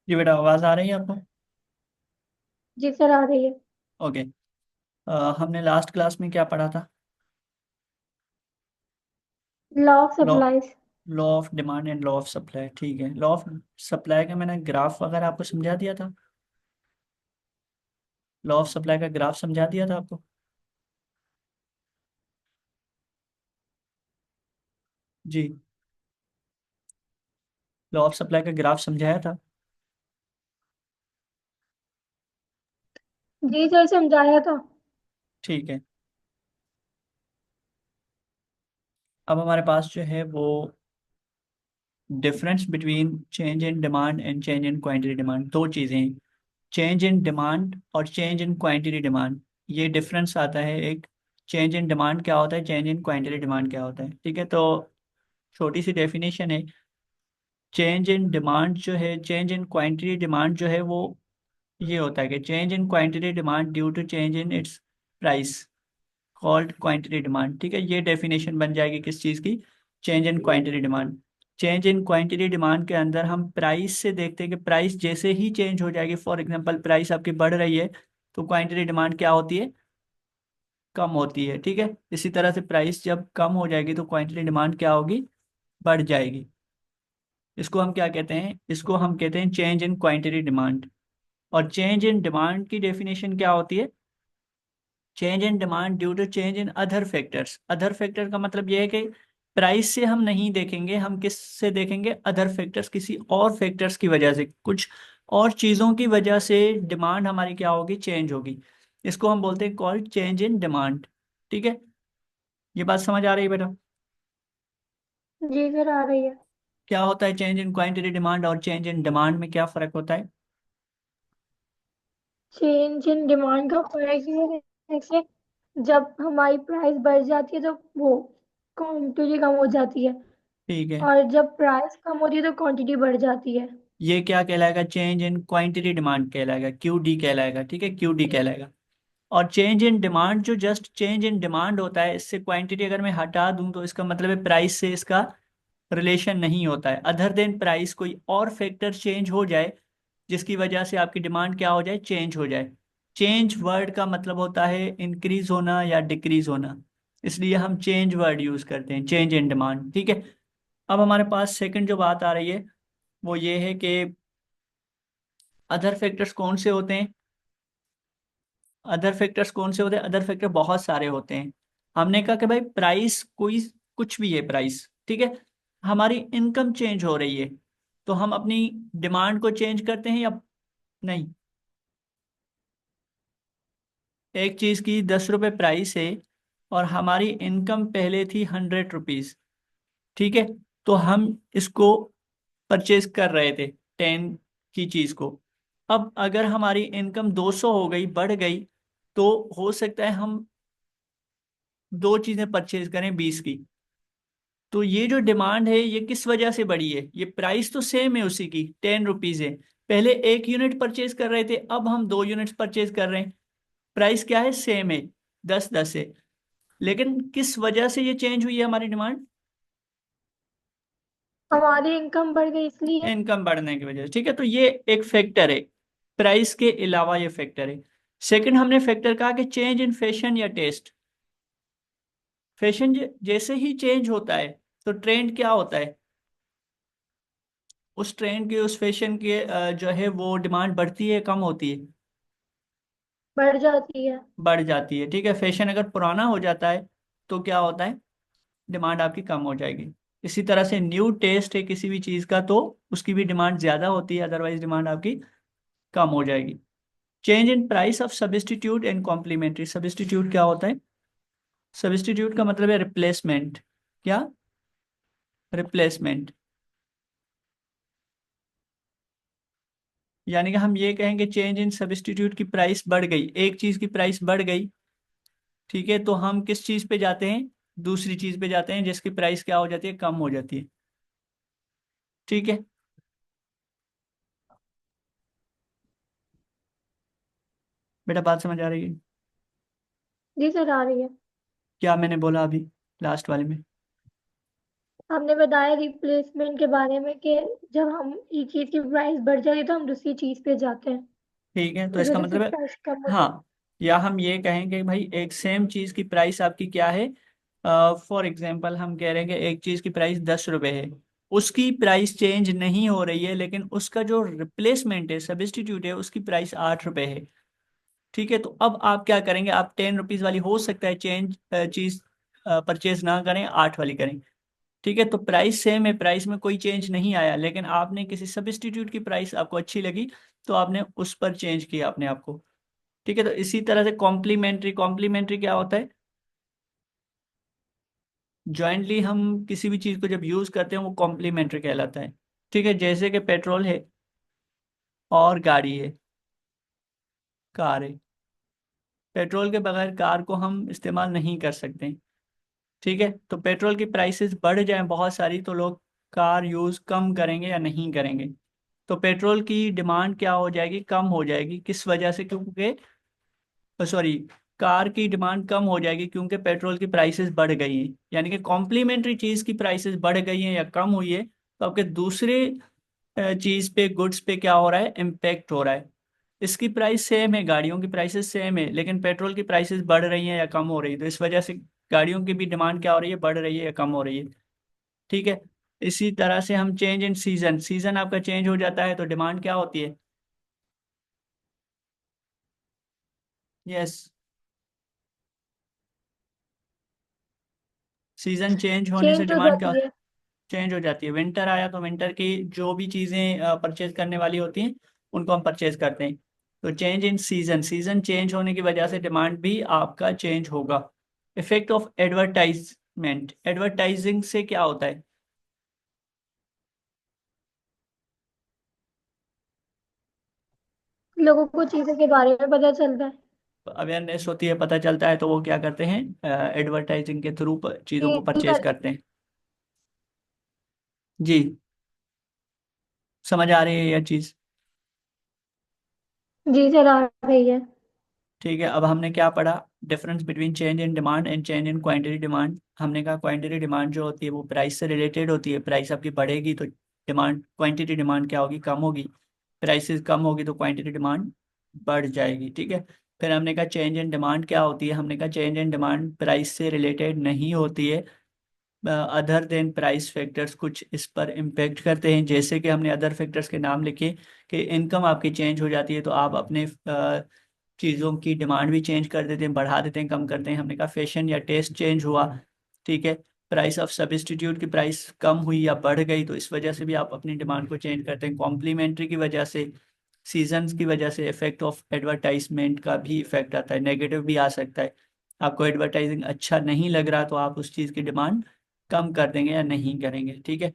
जी बेटा, आवाज़ आ रही है आपको? जी सर, आ रही है। ओके। हमने लास्ट क्लास में क्या पढ़ा था? Law of law supplies. Law of demand and law of supply. ठीक है, लॉ ऑफ सप्लाई का मैंने ग्राफ वगैरह आपको समझा दिया था। लॉ ऑफ सप्लाई का ग्राफ समझा दिया था आपको। जी, लॉ ऑफ सप्लाई का ग्राफ समझाया था। जी सर, समझाया था। ठीक है। अब हमारे पास जो है वो difference between change in demand and change in quantity demand, दो चीज़ें हैं। चेंज इन डिमांड और चेंज इन क्वांटिटी डिमांड, ये डिफरेंस आता है एक। चेंज इन डिमांड क्या होता है, चेंज इन क्वांटिटी डिमांड क्या होता है? ठीक है, तो छोटी सी डेफिनेशन है। चेंज इन डिमांड जो है, चेंज इन क्वांटिटी डिमांड जो है वो ये होता है कि change in quantity demand due to change in its price, called quantity demand. ठीक है, ये डेफिनेशन बन जाएगी किस चीज़ की? Change in quantity demand. Change in quantity demand के अंदर हम प्राइस से देखते हैं कि प्राइस जैसे ही चेंज हो जाएगी, फॉर एग्जांपल प्राइस आपकी बढ़ रही है तो क्वांटिटी डिमांड क्या होती है? कम होती है। ठीक है, इसी तरह से प्राइस जब कम हो जाएगी तो क्वांटिटी डिमांड क्या होगी? बढ़ जाएगी। इसको हम क्या कहते हैं? इसको हम कहते हैं चेंज इन क्वांटिटी डिमांड। और चेंज इन डिमांड की डेफिनेशन क्या होती है? Change in demand due to change in other factors. Other factor का मतलब यह है कि प्राइस से हम नहीं देखेंगे, हम किस से देखेंगे? अदर फैक्टर्स, किसी और फैक्टर्स की वजह से, कुछ और चीज़ों की वजह से डिमांड हमारी क्या होगी? चेंज होगी। इसको हम बोलते हैं कॉल्ड चेंज इन डिमांड। ठीक है, ये बात समझ आ रही है बेटा? जी सर, आ रही है। क्या होता है चेंज इन क्वांटिटी डिमांड और चेंज इन डिमांड में क्या फ़र्क होता है? चेंज इन डिमांड का फर्क ये है जैसे जब हमारी प्राइस बढ़ जाती है तो वो क्वांटिटी कम हो जाती है। ठीक है, और जब प्राइस कम होती है तो क्वांटिटी बढ़ जाती है। ये क्या कहलाएगा? चेंज इन क्वांटिटी डिमांड कहलाएगा, क्यू डी कहलाएगा। ठीक है, क्यू डी कहलाएगा। और चेंज इन डिमांड जो जस्ट चेंज इन डिमांड होता है, इससे क्वांटिटी अगर मैं हटा दूं तो इसका मतलब है प्राइस से इसका रिलेशन नहीं होता है। अदर देन प्राइस कोई और फैक्टर चेंज हो जाए जिसकी वजह से आपकी डिमांड क्या हो जाए? चेंज हो जाए। चेंज वर्ड का मतलब होता है इंक्रीज होना या डिक्रीज होना, इसलिए हम चेंज वर्ड यूज करते हैं, चेंज इन डिमांड। ठीक है। अब हमारे पास सेकंड जो बात आ रही है वो ये है कि अदर फैक्टर्स कौन से होते हैं? अदर फैक्टर्स कौन से होते हैं? अदर फैक्टर बहुत सारे होते हैं। हमने कहा कि भाई प्राइस कोई कुछ भी है, प्राइस ठीक है। हमारी इनकम चेंज हो रही है तो हम अपनी डिमांड को चेंज करते हैं या नहीं? एक चीज़ की 10 रुपये प्राइस है और हमारी इनकम पहले थी 100 रुपीज़। ठीक है, तो हम इसको परचेज कर रहे थे 10 की चीज़ को। अब अगर हमारी इनकम 200 हो गई, बढ़ गई, तो हो सकता है हम दो चीज़ें परचेज करें 20 की। तो ये जो डिमांड है ये किस वजह से बढ़ी है? ये प्राइस तो सेम है, उसी की 10 रुपीज़ है। पहले 1 यूनिट परचेज कर रहे थे, अब हम 2 यूनिट्स परचेज कर रहे हैं। प्राइस क्या है? सेम है, 10-10 है। लेकिन किस वजह से ये चेंज हुई है हमारी डिमांड? हमारी इनकम बढ़ गई इसलिए। इनकम बढ़ने की वजह से। ठीक है, तो ये एक फैक्टर है। प्राइस के अलावा ये फैक्टर है। सेकंड हमने फैक्टर कहा कि चेंज इन फैशन या टेस्ट। फैशन जैसे ही चेंज होता है तो ट्रेंड क्या होता है? उस ट्रेंड के, उस फैशन के जो है वो डिमांड बढ़ती है, कम होती है? बढ़ जाती है। बढ़ जाती है। ठीक है, फैशन अगर पुराना हो जाता है तो क्या होता है? डिमांड आपकी कम हो जाएगी। इसी तरह से न्यू टेस्ट है किसी भी चीज़ का तो उसकी भी डिमांड ज़्यादा होती है, अदरवाइज डिमांड आपकी कम हो जाएगी। Change in price of substitute and complementary. Substitute क्या होता है? सब्स्टिट्यूट का मतलब है रिप्लेसमेंट। क्या? रिप्लेसमेंट। यानी कि हम ये कहेंगे चेंज इन सब्स्टिट्यूट की प्राइस बढ़ गई, एक चीज़ की प्राइस बढ़ गई। ठीक है, तो हम किस चीज़ पे जाते हैं? दूसरी चीज़ पे जाते हैं जिसकी प्राइस क्या हो जाती है? कम हो जाती है। ठीक है, बेटा बात समझ आ रही है? जी सर, आ रही है। क्या मैंने बोला अभी लास्ट वाले में? आपने बताया रिप्लेसमेंट के बारे में कि जब हम एक चीज की प्राइस बढ़ जाती है तो हम दूसरी चीज पे जाते हैं, ठीक है, तो इस इसका वजह से मतलब है, प्राइस कम हो जाती हाँ, या हम ये कहेंगे भाई एक सेम चीज की प्राइस आपकी क्या है। फॉर एग्जाम्पल हम कह रहे हैं कि एक चीज की प्राइस 10 रुपए है, उसकी प्राइस चेंज नहीं हो रही है, लेकिन उसका जो रिप्लेसमेंट है, सब्स्टिट्यूट है, उसकी प्राइस 8 रुपए है। ठीक है, तो अब आप क्या करेंगे, आप 10 रुपीज वाली हो सकता है चेंज चीज परचेज ना करें, 8 वाली करें। ठीक है, तो प्राइस सेम है, प्राइस में कोई चेंज नहीं आया, लेकिन आपने किसी सब्स्टिट्यूट की प्राइस आपको अच्छी लगी, तो आपने उस पर चेंज किया अपने आप को। ठीक है, तो इसी तरह से कॉम्प्लीमेंट्री, कॉम्प्लीमेंट्री क्या होता है, जॉइंटली हम किसी भी चीज को जब यूज करते हैं वो कॉम्प्लीमेंट्री कहलाता है। ठीक है, जैसे कि पेट्रोल है और गाड़ी है, कार है। पेट्रोल के बगैर कार को हम इस्तेमाल नहीं कर सकते। ठीक है, तो पेट्रोल की प्राइसेस बढ़ जाए बहुत सारी, तो लोग कार यूज कम करेंगे या नहीं करेंगे। तो पेट्रोल की डिमांड क्या हो जाएगी, कम हो जाएगी, किस वजह से, क्योंकि सॉरी, कार की डिमांड कम हो जाएगी क्योंकि पेट्रोल की प्राइसेस बढ़ गई हैं। यानी कि कॉम्प्लीमेंट्री चीज की प्राइसेस बढ़ गई हैं या कम हुई है, तो आपके दूसरे चीज पे, गुड्स पे क्या हो रहा है, इम्पेक्ट हो रहा है। इसकी प्राइस सेम है, गाड़ियों की प्राइसेस सेम है, लेकिन पेट्रोल की प्राइसेस बढ़ रही हैं या कम हो रही है, तो इस वजह से गाड़ियों की भी डिमांड क्या हो रही है, बढ़ रही है या कम हो रही है। ठीक है, इसी तरह से हम चेंज इन सीजन, सीजन आपका चेंज हो जाता है तो डिमांड क्या होती है। यस, सीजन चेंज होने से चेंज हो डिमांड क्या, जाती है। चेंज हो जाती है। विंटर आया तो विंटर की जो भी चीज़ें परचेज करने वाली होती हैं उनको हम परचेज करते हैं। तो change in season, season change होने की वजह से डिमांड भी आपका चेंज होगा। इफेक्ट ऑफ एडवर्टाइजमेंट, एडवर्टाइजिंग से क्या होता है, लोगों को चीजों के बारे में पता चलता है अवेयरनेस होती है, पता चलता है, तो वो क्या करते हैं, एडवर्टाइजिंग के थ्रू चीज़ों को फील परचेज कर। करते हैं। जी, समझ आ रही है यह चीज़। जी सर, आ रही है। ठीक है, अब हमने क्या पढ़ा, difference between change in demand and change in quantity demand. हमने कहा क्वांटिटी डिमांड जो होती है वो प्राइस से रिलेटेड होती है, प्राइस आपकी बढ़ेगी तो डिमांड, क्वांटिटी डिमांड क्या होगी, कम होगी। प्राइसेस कम होगी तो क्वांटिटी डिमांड बढ़ जाएगी। ठीक है, फिर हमने कहा चेंज इन डिमांड क्या होती है, हमने कहा चेंज इन डिमांड प्राइस से रिलेटेड नहीं होती है, अदर देन प्राइस फैक्टर्स कुछ इस पर इम्पेक्ट करते हैं। जैसे कि हमने अदर फैक्टर्स के नाम लिखे, कि इनकम आपकी चेंज हो जाती है तो आप अपने चीज़ों की डिमांड भी चेंज कर देते हैं, बढ़ा देते हैं, कम करते हैं। हमने कहा फैशन या टेस्ट चेंज हुआ। ठीक है, प्राइस ऑफ सब्स्टिट्यूट की प्राइस कम हुई या बढ़ गई, तो इस वजह से भी आप अपनी डिमांड को चेंज करते हैं। कॉम्प्लीमेंट्री की वजह से, सीजन्स की वजह से, इफेक्ट ऑफ एडवर्टाइजमेंट का भी इफेक्ट आता है, नेगेटिव भी आ सकता है। आपको एडवर्टाइजिंग अच्छा नहीं लग रहा तो आप उस चीज़ की डिमांड कम कर देंगे या नहीं करेंगे। ठीक है,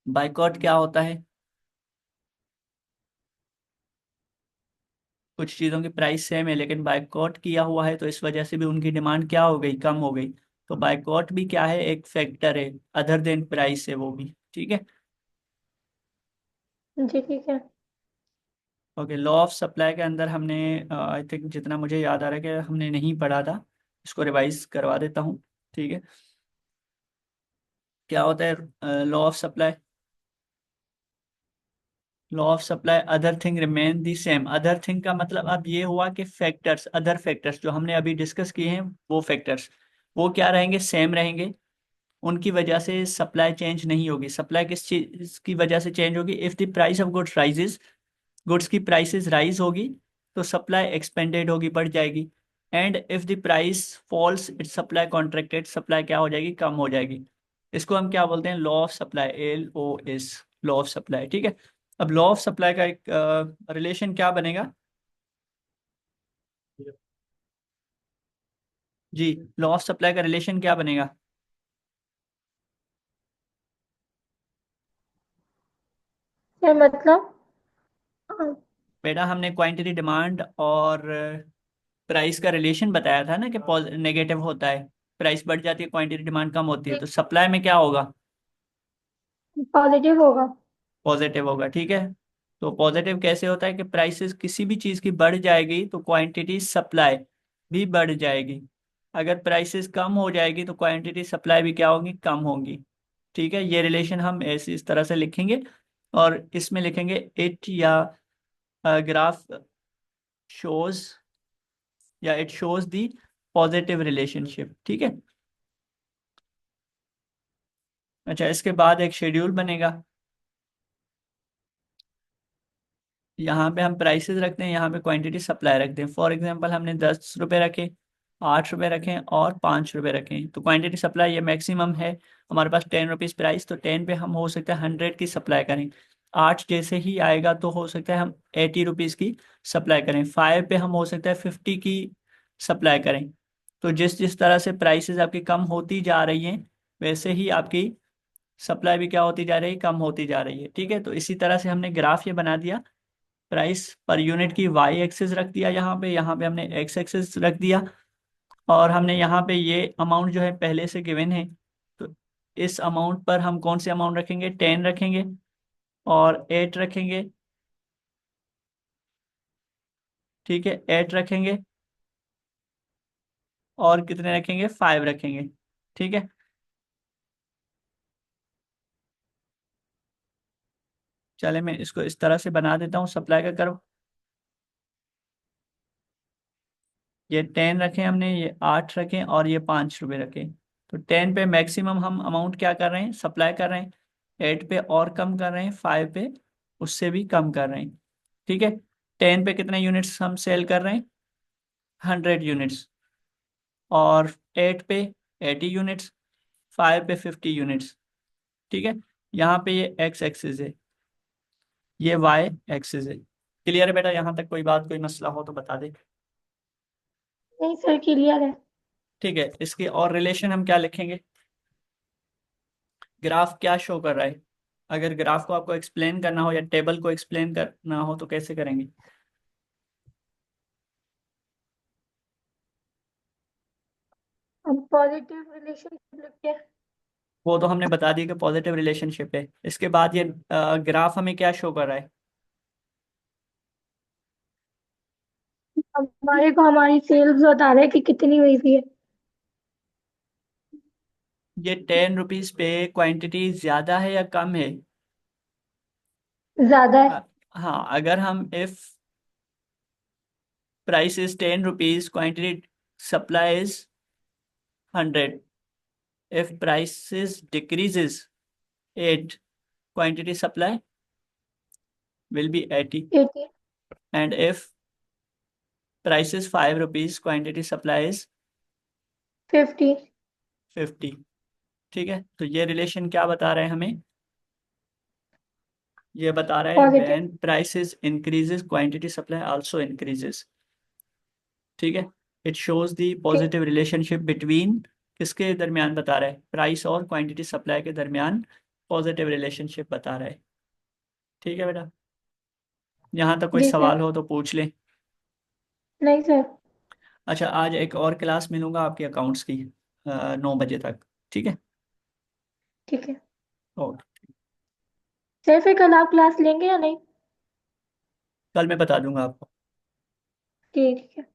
बाइकआउट क्या होता है, कुछ चीज़ों की प्राइस सेम है लेकिन बाइकआउट किया हुआ है तो इस वजह से भी उनकी डिमांड क्या हो गई, कम हो गई। तो बाइकआउट भी क्या है, एक फैक्टर है, अदर देन प्राइस है वो भी। ठीक है, जी ठीक है। ओके। लॉ ऑफ सप्लाई के अंदर हमने, आई थिंक जितना मुझे याद आ रहा है कि हमने नहीं पढ़ा था, इसको रिवाइज करवा देता हूँ। ठीक है, क्या होता है law of supply, law of supply, other thing remain the same. Other thing का मतलब अब ये हुआ कि फैक्टर्स, अदर फैक्टर्स जो हमने अभी डिस्कस किए हैं वो फैक्टर्स, वो क्या रहेंगे, सेम रहेंगे। उनकी वजह से सप्लाई चेंज नहीं होगी। सप्लाई किस चीज की वजह से चेंज होगी, if the price of goods rises, goods की प्राइसेस राइज होगी तो सप्लाई एक्सपेंडेड होगी, बढ़ जाएगी। And if the price falls, it's supply contracted, supply क्या हो जाएगी, कम हो जाएगी। इसको हम क्या बोलते हैं, law of supply, LOS, law of supply. ठीक है, अब लॉ ऑफ सप्लाई का एक रिलेशन क्या बनेगा, जी, लॉ ऑफ सप्लाई का रिलेशन क्या बनेगा। सर मतलब बेटा हमने क्वांटिटी डिमांड और प्राइस का रिलेशन बताया था ना कि नेगेटिव होता है, प्राइस बढ़ जाती है, क्वांटिटी डिमांड कम होती है, तो सप्लाई में क्या होगा, पॉजिटिव होगा। पॉजिटिव होगा। ठीक है, तो पॉजिटिव कैसे होता है कि प्राइसेस किसी भी चीज़ की बढ़ जाएगी तो क्वांटिटी सप्लाई भी बढ़ जाएगी। अगर प्राइसेस कम हो जाएगी तो क्वांटिटी सप्लाई भी क्या होगी, कम होगी। ठीक है, ये रिलेशन हम ऐसे इस तरह से लिखेंगे। और इसमें लिखेंगे इट या ग्राफ शोज, या it shows the positive relationship. ठीक है। अच्छा, इसके बाद एक शेड्यूल बनेगा। यहाँ पे हम प्राइसेस रखते हैं, यहाँ पे क्वांटिटी सप्लाई रखते हैं। फॉर एग्जांपल हमने 10 रुपये रखे, 8 रुपये रखें और 5 रुपये रखें, तो क्वांटिटी सप्लाई ये मैक्सिमम है। हमारे पास 10 रुपीज़ प्राइस, तो 10 पे हम हो सकता है 100 की सप्लाई करें। 8 जैसे ही आएगा तो हो सकता है हम 80 रुपीज़ की सप्लाई करें। 5 पे हम हो सकता है 50 की सप्लाई करें। तो जिस जिस तरह से प्राइसेस आपकी कम होती जा रही हैं, वैसे ही आपकी सप्लाई भी क्या होती जा रही है, कम होती जा रही है। ठीक है, तो इसी तरह से हमने ग्राफ ये बना दिया। प्राइस पर यूनिट की वाई एक्सिस रख दिया, यहाँ पे हमने एक्स एक्सिस रख दिया। और हमने यहाँ पे ये अमाउंट जो है पहले से गिवन है, तो इस अमाउंट पर हम कौन से अमाउंट रखेंगे, 10 रखेंगे और 8 रखेंगे। ठीक है, 8 रखेंगे और कितने रखेंगे, 5 रखेंगे। ठीक है, चले मैं इसको इस तरह से बना देता हूँ सप्लाई का कर्व। ये 10 रखे हमने, ये 8 रखे और ये 5 रुपये रखे। तो 10 पे मैक्सिमम हम अमाउंट क्या कर रहे हैं, सप्लाई कर रहे हैं। 8 पे और कम कर रहे हैं, 5 पे उससे भी कम कर रहे हैं। ठीक है, 10 पे कितने यूनिट्स हम सेल कर रहे हैं, 100 यूनिट्स। और 8 पे 80 यूनिट्स, 5 पे 50 यूनिट्स। ठीक है, यहाँ पे ये एक्स एक्सिस है, ये वाई एक्सिस है। क्लियर है बेटा, यहाँ तक कोई बात कोई मसला हो तो बता दे। नहीं सर, क्लियर है। ठीक है, इसके और रिलेशन हम क्या लिखेंगे, ग्राफ क्या शो कर रहा है। अगर ग्राफ को आपको एक्सप्लेन करना हो या टेबल को एक्सप्लेन करना हो तो कैसे करेंगे। हम पॉजिटिव रिलेशनशिप लिखते हैं। वो तो हमने बता दिया कि पॉजिटिव रिलेशनशिप है। इसके बाद ये ग्राफ हमें क्या शो कर रहा है, हमारे को हमारी सेल्स बता रहे हैं कि कितनी हुई थी। ये 10 रुपीज पे क्वांटिटी ज्यादा है या कम है। ज्यादा है। अ, हाँ, अगर हम if price is 10 rupees, quantity supply is 100। If price decreases 8, quantity supply will be 80. 80। And if price is 5 rupees, quantity supply is 50। 50। ठीक है, तो ये रिलेशन क्या बता रहे हैं हमें, ये बता रहा है positive. When prices increases quantity supply also increases. ठीक है, इट शोज द ठीक। पॉजिटिव रिलेशनशिप बिटवीन, किसके दरमियान बता रहा है, प्राइस और क्वांटिटी सप्लाई के दरमियान पॉजिटिव रिलेशनशिप बता रहा है। ठीक है बेटा, यहाँ तक कोई जी सर। सवाल हो तो पूछ लें। नहीं सर। अच्छा, आज एक और क्लास मिलूंगा आपके अकाउंट्स की, 9 बजे तक। ठीक है। ठीक है ओके, सर, फिर कल आप क्लास लेंगे या नहीं? कल मैं बता दूंगा आपको। ठीक है।